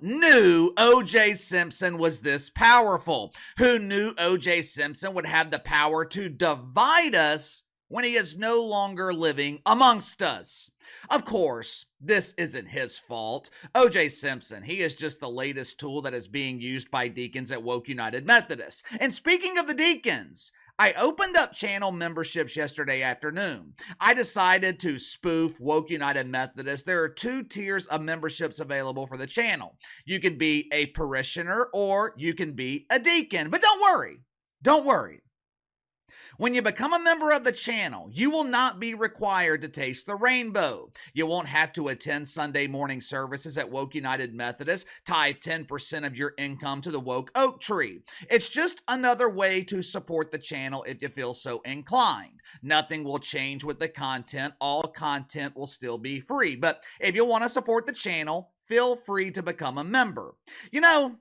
knew O.J. Simpson was this powerful? Who knew O.J. Simpson would have the power to divide us when he is no longer living amongst us? Of course, this isn't his fault. O.J. Simpson, he is just the latest tool that is being used by deacons at Woke United Methodist. And speaking of the deacons, I opened up channel memberships yesterday afternoon. I decided to spoof Woke United Methodist. There are 2 tiers of memberships available for the channel. You can be a parishioner or you can be a deacon. But don't worry. When you become a member of the channel, you will not be required to taste the rainbow. You won't have to attend Sunday morning services at Woke United Methodist, tithe 10% of your income to the Woke Oak Tree. It's just another way to support the channel if you feel so inclined. Nothing will change with the content. All content will still be free. But if you want to support the channel, feel free to become a member. You know,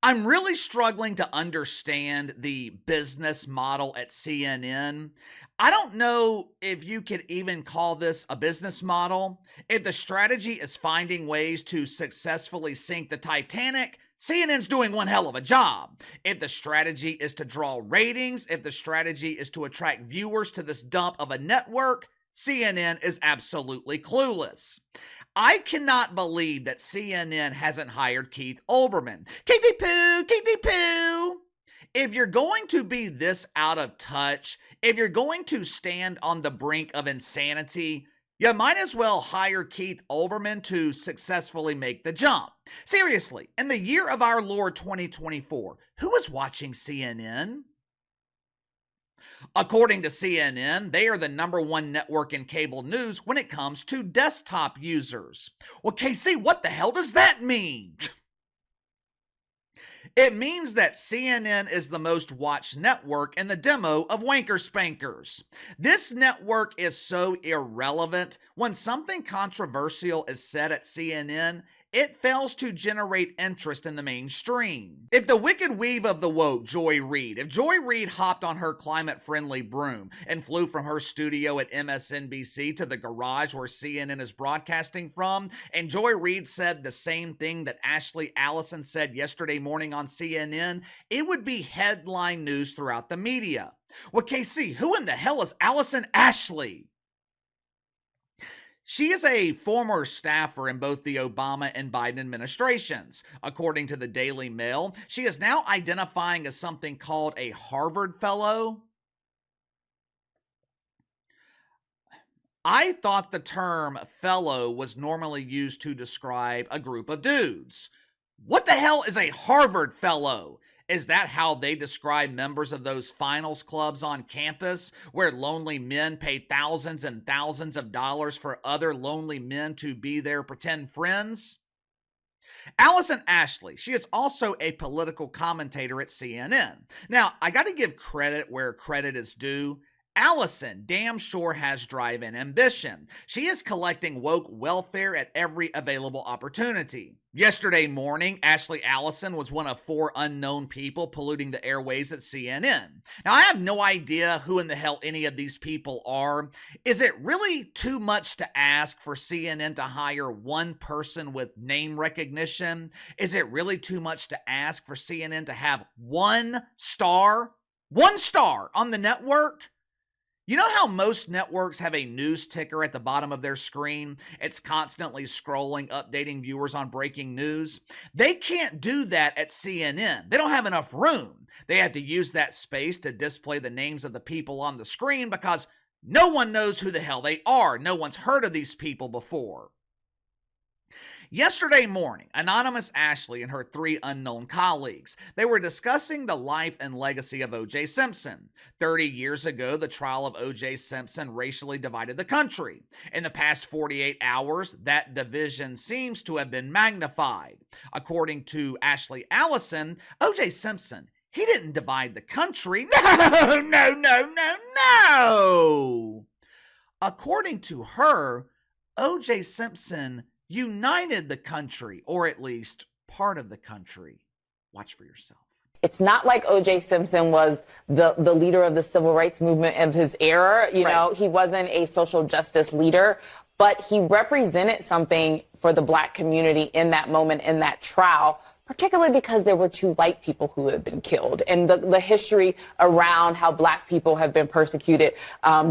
I'm really struggling to understand the business model at CNN. I don't know if you could even call this a business model. If the strategy is finding ways to successfully sink the Titanic, CNN's doing one hell of a job. If the strategy is to draw ratings, if the strategy is to attract viewers to this dump of a network, CNN is absolutely clueless. I cannot believe that CNN hasn't hired Keith Olbermann. Keithy Poo! If you're going to be this out of touch, if you're going to stand on the brink of insanity, you might as well hire Keith Olbermann to successfully make the jump. Seriously, in the year of our Lord 2024, who is watching CNN? According to CNN, they are the #1 network in cable news when it comes to desktop users. Well, KC, what the hell does that mean? It means that CNN is the most watched network in the demo of Wanker Spankers. This network is so irrelevant. When something controversial is said at CNN, it fails to generate interest in the mainstream. If the wicked weave of the woke, Joy Reid, if Joy Reid hopped on her climate-friendly broom and flew from her studio at MSNBC to the garage where CNN is broadcasting from, and Joy Reid said the same thing that Ashley Allison said yesterday morning on CNN, it would be headline news throughout the media. Well, KC, who in the hell is Allison Ashley? She is a former staffer in both the Obama and Biden administrations. According to the Daily Mail, she is now identifying as something called a Harvard Fellow. I thought the term fellow was normally used to describe a group of dudes. What the hell is a Harvard Fellow? Is that how they describe members of those finals clubs on campus where lonely men pay thousands and thousands of dollars for other lonely men to be their pretend friends? Allison Ashley, she is also a political commentator at CNN. Now, I got to give credit where credit is due. Allison damn sure has drive and ambition. She is collecting woke welfare at every available opportunity. Yesterday morning, Ashley Allison was one of 4 unknown people polluting the airwaves at CNN. Now, I have no idea who in the hell any of these people are. Is it really too much to ask for CNN to hire one person with name recognition? Is it really too much to ask for CNN to have one star on the network? You know how most networks have a news ticker at the bottom of their screen? It's constantly scrolling, updating viewers on breaking news. They can't do that at CNN. They don't have enough room. They have to use that space to display the names of the people on the screen because no one knows who the hell they are. No one's heard of these people before. Yesterday morning, Anonymous Ashley and her 3 unknown colleagues, they were discussing the life and legacy of O.J. Simpson. 30 years ago, the trial of O.J. Simpson racially divided the country. In the past 48 hours, that division seems to have been magnified. According to Ashley Allison, O.J. Simpson, he didn't divide the country. No! According to her, O.J. Simpson united the country, or at least part of the country. Watch for yourself. It's not like O.J. Simpson was the leader of the civil rights movement of his era. You know, he wasn't a social justice leader. but he represented something for the Black community in that moment, in that trial, particularly because there were two white people who had been killed, and the history around how Black people have been persecuted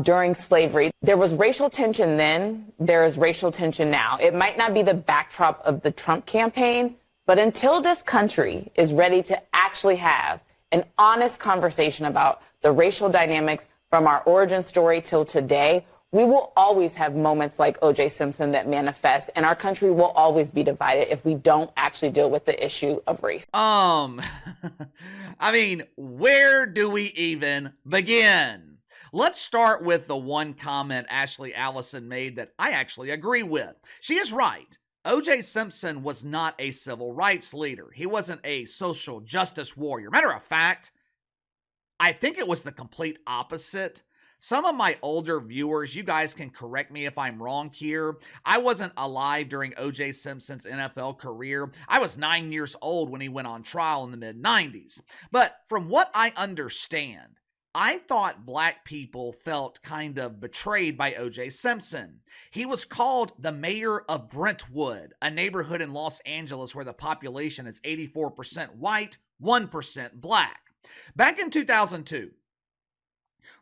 during slavery. There was racial tension then, there is racial tension now. It might not be the backdrop of the Trump campaign, but until this country is ready to actually have an honest conversation about the racial dynamics from our origin story till today, we will always have moments like O.J. Simpson that manifest, and our country will always be divided if we don't actually deal with the issue of race. I mean, where do we even begin? Let's start with the one comment Ashley Allison made that I actually agree with. She is right. O.J. Simpson was not a civil rights leader. He wasn't a social justice warrior. Matter of fact, I think it was the complete opposite. Some of my older viewers, you guys can correct me if I'm wrong here. I wasn't alive during O.J. Simpson's NFL career. I was 9 years old when he went on trial in the mid-90s. But from what I understand, I thought Black people felt kind of betrayed by O.J. Simpson. He was called the mayor of Brentwood, a neighborhood in Los Angeles where the population is 84% white, 1% Black. Back in 2002,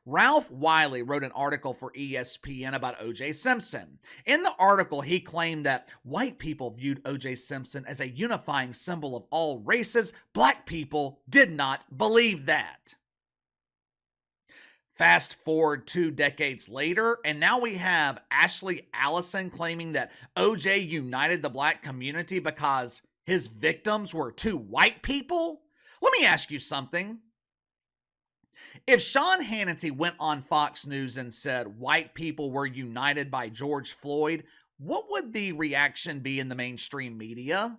Ralph Wiley wrote an article for ESPN about O.J. Simpson. In the article, he claimed that white people viewed O.J. Simpson as a unifying symbol of all races. Black people did not believe that. Fast forward 2 decades later, and now we have Ashley Allison claiming that O.J. united the Black community because his victims were 2 white people? Let me ask you something. If Sean Hannity went on Fox News and said white people were united by George Floyd, what would the reaction be in the mainstream media?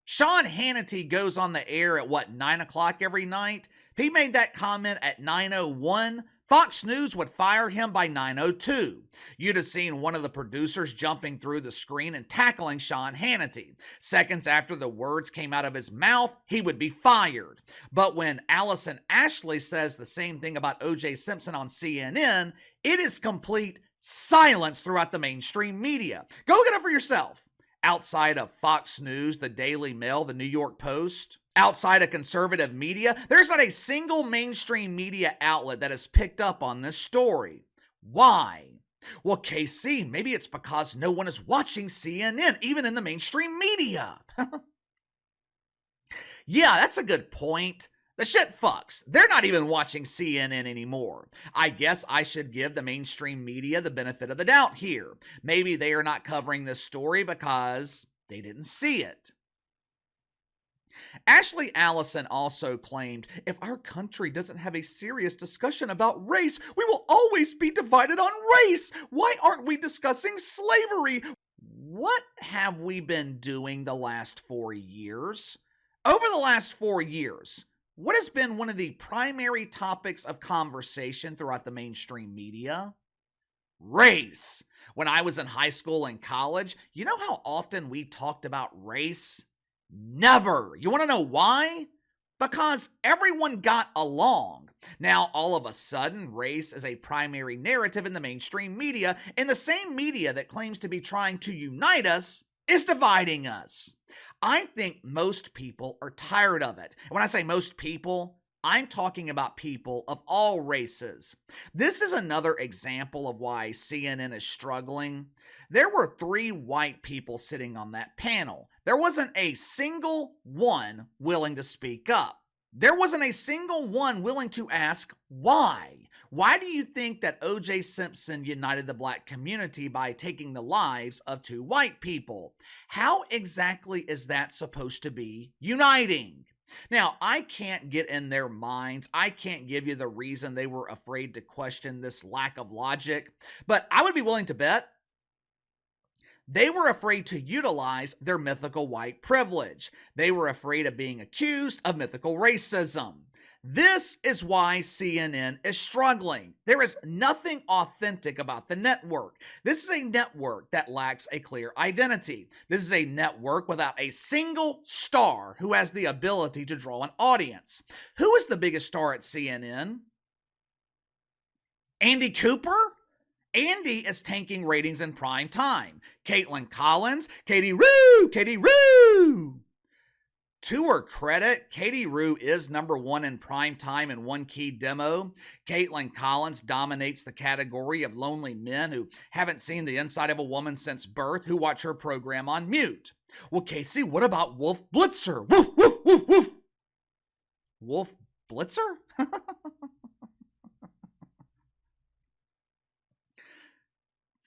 Sean Hannity goes on the air at 9 o'clock every night? If he made that comment at 9:01, Fox News would fire him by 9:02. You'd have seen one of the producers jumping through the screen and tackling Sean Hannity. Seconds after the words came out of his mouth, he would be fired. But when Allison Ashley says the same thing about O.J. Simpson on CNN, it is complete silence throughout the mainstream media. Go look it up for yourself. Outside of Fox News, the Daily Mail, the New York Post, outside of conservative media, there's not a single mainstream media outlet that has picked up on this story. Why? Well, KC, maybe it's because no one is watching CNN, even in the mainstream media. Yeah, that's a good point. The shit fucks. They're not even watching CNN anymore. I guess I should give the mainstream media the benefit of the doubt here. Maybe they are not covering this story because they didn't see it. Ashley Allison also claimed, if our country doesn't have a serious discussion about race, we will always be divided on race. Why aren't we discussing slavery? What have we been doing the last 4 years? Over the last 4 years, what has been one of the primary topics of conversation throughout the mainstream media? Race. When I was in high school and college, you know how often we talked about race? Never. You want to know why? Because everyone got along. Now, all of a sudden, race is a primary narrative in the mainstream media, and the same media that claims to be trying to unite us is dividing us. I think most people are tired of it. When I say most people, I'm talking about people of all races. This is another example of why CNN is struggling. There were 3 white people sitting on that panel. There wasn't a single one willing to speak up. There wasn't a single one willing to ask why. Why do you think that O.J. Simpson united the Black community by taking the lives of 2 white people? How exactly is that supposed to be uniting? Now, I can't get in their minds. I can't give you the reason they were afraid to question this lack of logic, but I would be willing to bet they were afraid to utilize their mythical white privilege. They were afraid of being accused of mythical racism. This is why CNN is struggling. There is nothing authentic about the network. This is a network that lacks a clear identity. This is a network without a single star who has the ability to draw an audience. Who is the biggest star at CNN? Andy Cooper? Andy is tanking ratings in prime time. Caitlin Collins, Katie Rue. To her credit, Katie Rue is #1 in prime time in one key demo. Caitlin Collins dominates the category of lonely men who haven't seen the inside of a woman since birth, who watch her program on mute. Well, Casey, what about Wolf Blitzer? Woof, woof, woof, woof. Wolf Blitzer?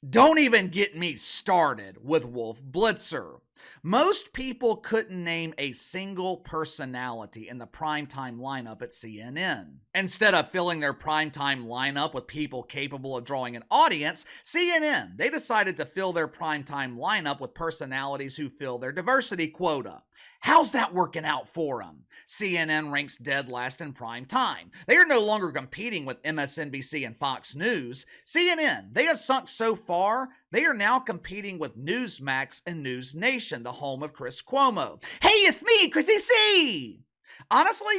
Don't even get me started with Wolf Blitzer. Most people couldn't name a single personality in the primetime lineup at CNN. Instead of filling their primetime lineup with people capable of drawing an audience, CNN, they decided to fill their primetime lineup with personalities who fill their diversity quota. How's that working out for them? CNN ranks dead last in prime time. They are no longer competing with MSNBC and Fox News. CNN, they have sunk so far, they are now competing with Newsmax and News Nation, the home of Chris Cuomo. Hey, it's me, Chrissy C! Honestly,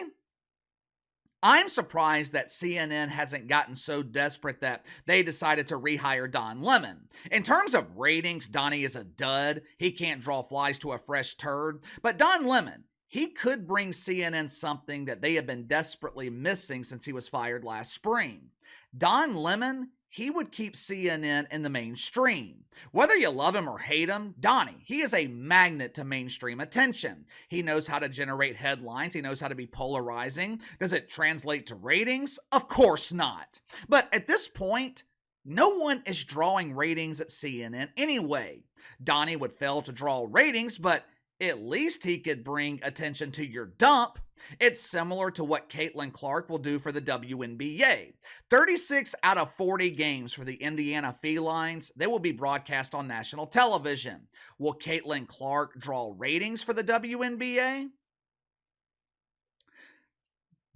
I'm surprised that CNN hasn't gotten so desperate that they decided to rehire Don Lemon. In terms of ratings, Donnie is a dud. He can't draw flies to a fresh turd. But Don Lemon, he could bring CNN something that they have been desperately missing since he was fired last spring. Don Lemon, he would keep CNN in the mainstream. Whether you love him or hate him, Donnie, he is a magnet to mainstream attention. He knows how to generate headlines. He knows how to be polarizing. Does it translate to ratings? Of course not. But at this point, no one is drawing ratings at CNN anyway. Donnie would fail to draw ratings, but at least he could bring attention to your dump. It's similar to what Caitlin Clark will do for the WNBA. 36 out of 40 games for the Indiana Felines, they will be broadcast on national television. Will Caitlin Clark draw ratings for the WNBA?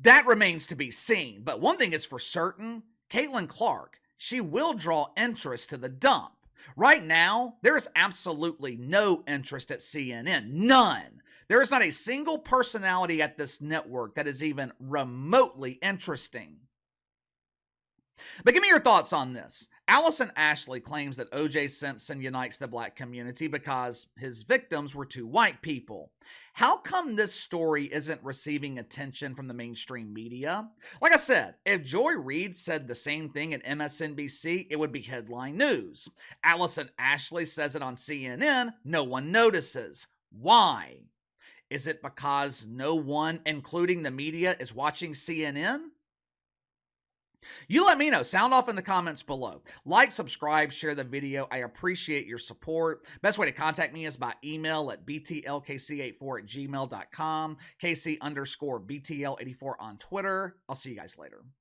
That remains to be seen, but one thing is for certain, Caitlin Clark, she will draw interest to the dump. Right now, there is absolutely no interest at CNN. None. There is not a single personality at this network that is even remotely interesting. But give me your thoughts on this. Allison Ashley claims that O.J. Simpson unites the black community because his victims were two white people. How come this story isn't receiving attention from the mainstream media? Like I said, if Joy Reid said the same thing at MSNBC, it would be headline news. Allison Ashley says it on CNN, no one notices. Why? Is it because no one, including the media, is watching CNN? You let me know. Sound off in the comments below. Like, subscribe, share the video. I appreciate your support. Best way to contact me is by email at btlkc84@gmail.com, KC_BTL84 on Twitter. I'll see you guys later.